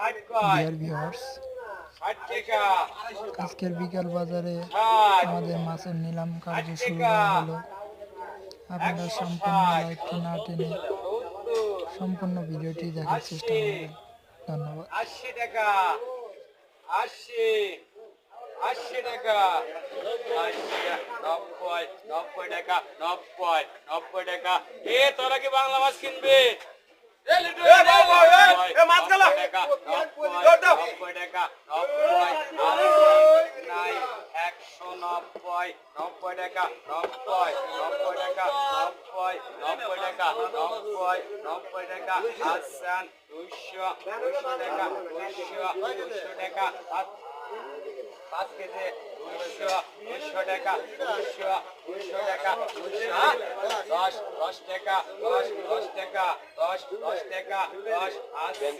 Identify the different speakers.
Speaker 1: Dear viewers, আজকের বিকাল বাজারে আমাদের মাছের নিলাম কার্য শুরু করা হলো। আপনারা সম্পূর্ণ লাইভটি না টেনে সম্পূর্ণ ভিডিওটি দেখার চেষ্টা করবেন। ধন্যবাদ।
Speaker 2: 80 টাকা 80 80 টাকা 90 90 টাকা 90 90 টাকা। এ তোরা কি বাংলা মাছ কিনবে? মাছ গেল 90 টাকা 90 টাকা 90 নাই 190 90 টাকা 90 90 টাকা 90 90 টাকা 90 90 টাকা আসান 200 200 টাকা 200 200 টাকা 5 কেজি 200 200 টাকা 200 200 টাকা 200 10 10 টাকা 10 10 টাকা 10 10 টাকা 10 80